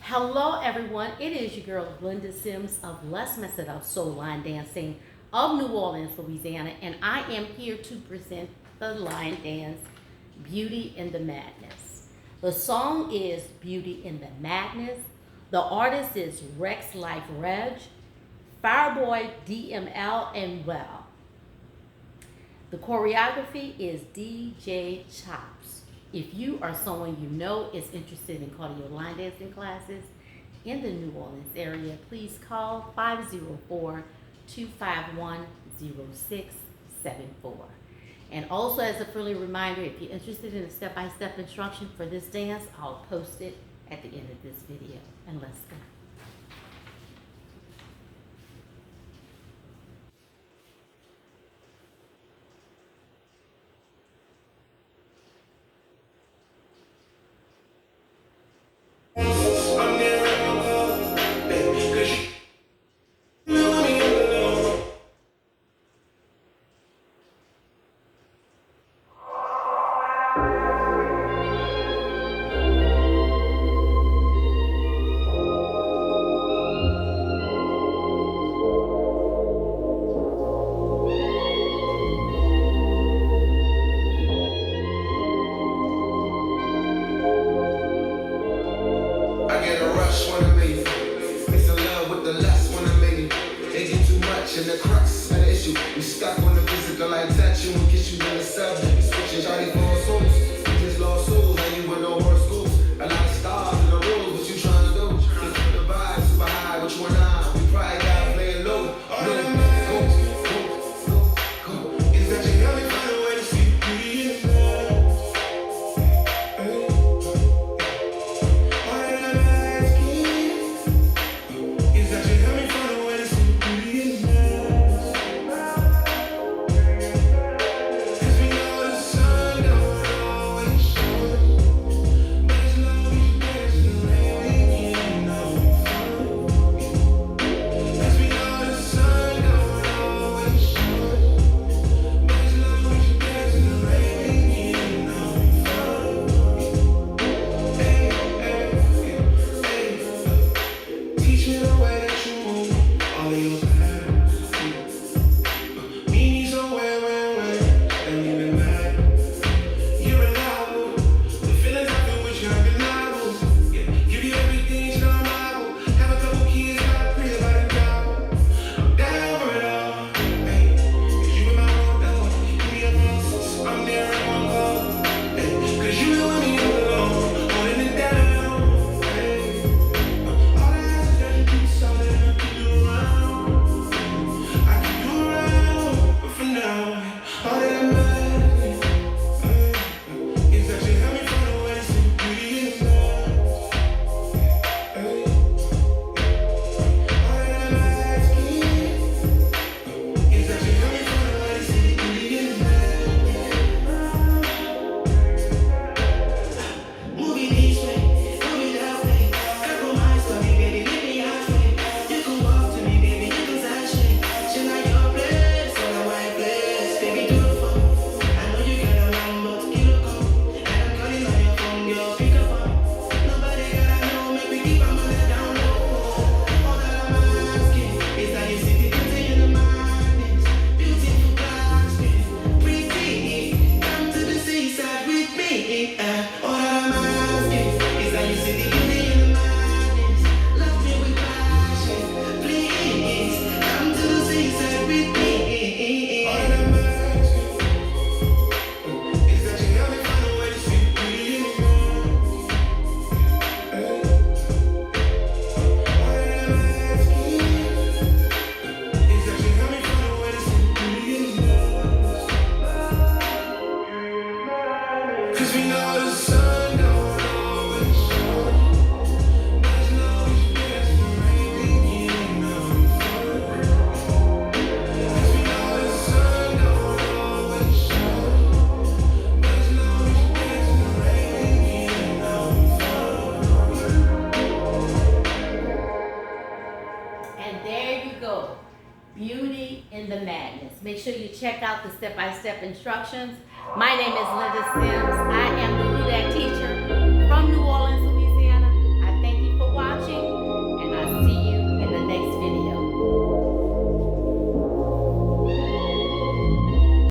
Hello everyone, it is your girl Linda Sims of Let's Mess It Up Soul Line Dancing of New Orleans, Louisiana, and I am here to present the line dance Beauty in the Madness. The song is Beauty in the Madness. The artist is REXX, FIREBOY, DML, and WALE. The choreography is DJ Chops. If you or someone you know is interested in cardio line dancing classes in the New Orleans area, please call 504-251-0674. And also, as a friendly reminder, if you're interested in a step-by-step instruction for this dance, I'll post it at the end of this video. And let's go. And the crux of the issue, we stuck on the physical, I touch you and kiss you in the sub. We switching Johnny for souls, we just lost souls, and you with no horoscopes. A lot of stars in the rules, what you trying to do? Get from the vibe, super high, what you and I, we probably gotta play it low. Go. Is that your only final way to see beauty in the Is that your only final way to see beauty in the Beauty in the Madness. Make sure you check out the step-by-step instructions. My name is Linda Sims. I am the Ludak teacher from New Orleans.